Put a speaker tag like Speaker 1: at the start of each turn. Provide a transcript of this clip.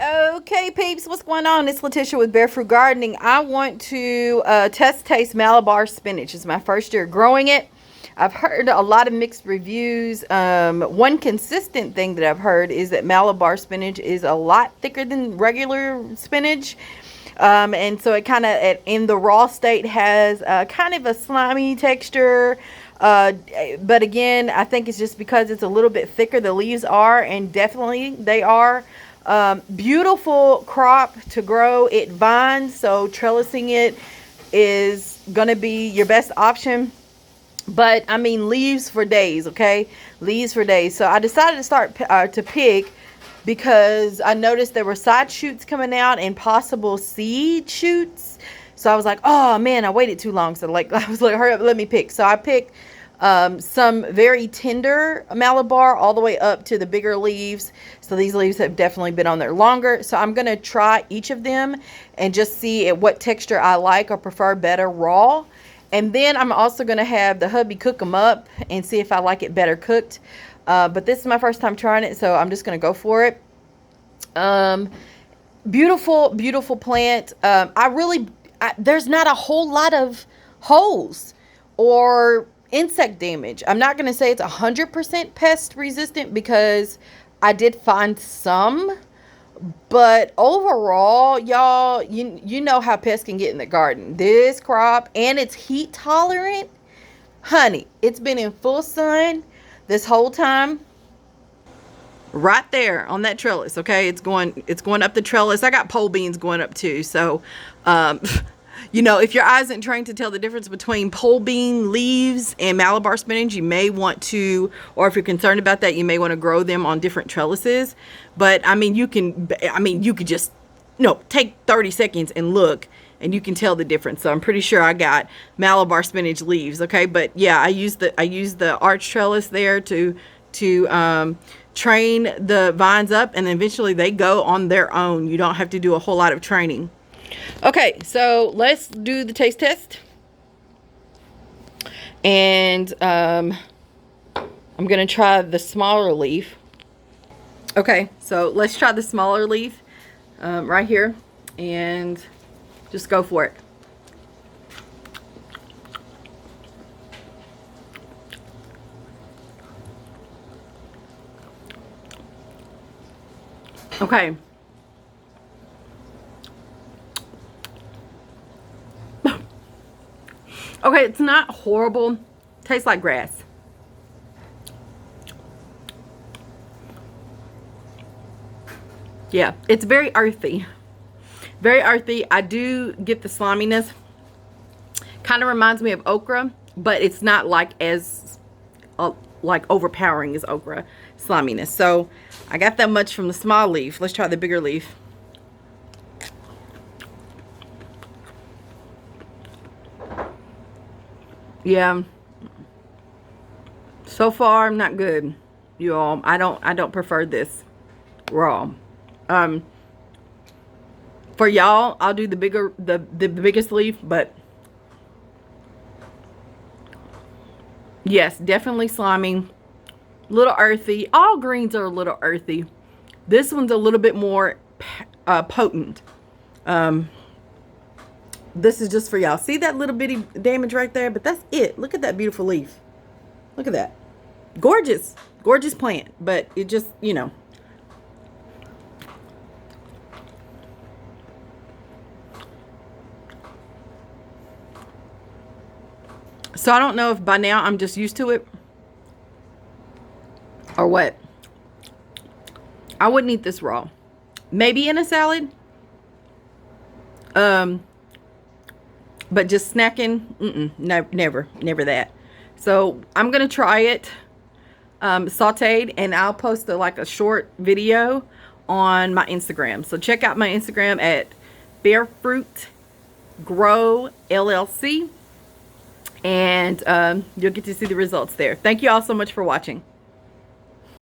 Speaker 1: Okay, peeps, what's going on? It's Letitia with Barefoot Gardening. I want to taste Malabar spinach. It's my first year growing it. I've heard a lot of mixed reviews. One consistent thing that I've heard is that Malabar spinach is a lot thicker than regular spinach. And so it kind of, in the raw state, has kind of a slimy texture. But again, I think it's just because it's a little bit thicker. The leaves are, and definitely they are. Beautiful crop to grow. It vines, so trellising it is gonna be your best option. But I mean, leaves for days. Okay, leaves for days. So I decided to start to pick, because I noticed there were side shoots coming out and possible seed shoots. So I was like, oh man, I waited too long. So I was like, hurry up, let me pick. So I picked some very tender Malabar all the way up to the bigger leaves. So these leaves have definitely been on there longer. So I'm going to try each of them and just see at what texture I like or prefer better raw. And then I'm also going to have the hubby cook them up and see if I like it better cooked. But this is my first time trying it, so I'm just going to go for it. Beautiful, beautiful plant. There's not a whole lot of holes or insect damage. I'm not going to say it's 100% pest resistant, because I did find some, but overall, y'all, you know how pests can get in the garden. This crop, and it's heat tolerant, honey. It's been in full sun this whole time. Right there on that trellis. Okay, it's going up the trellis. I got pole beans going up too, so you know, if your eye isn't trained to tell the difference between pole bean leaves and Malabar spinach, you may want to, or if you're concerned about that, you may want to grow them on different trellises. But I mean, you could just, take 30 seconds and look, and you can tell the difference. So I'm pretty sure I got Malabar spinach leaves. Okay, but yeah, I used the arch trellis there to train the vines up, and eventually they go on their own. You don't have to do a whole lot of training. Okay, so let's do the taste test. And I'm going to try the smaller leaf. Okay, so let's try the smaller leaf right here, and just go for it. Okay. Okay, it's not horrible. Tastes like grass. Yeah, it's very earthy. Very earthy. I do get the sliminess. Kind of reminds me of okra, but it's not like as like overpowering as okra sliminess. So I got that much from the small leaf. Let's try the bigger leaf. Yeah, so far not good, you all. I don't prefer this raw. For y'all, I'll do the biggest leaf, but yes, definitely slimy, little earthy. All greens are a little earthy. This one's a little bit more potent. This is just for y'all. See that little bitty damage right there? But that's it. Look at that beautiful leaf. Look at that. Gorgeous. Gorgeous plant. But it just, So I don't know if by now I'm just used to it or what. I wouldn't eat this raw. Maybe in a salad. But just snacking, no, never that. So I'm going to try it sauteed, and I'll post a short video on my Instagram. So check out my Instagram at BearFruit Grow LLC, and you'll get to see the results there. Thank you all so much for watching.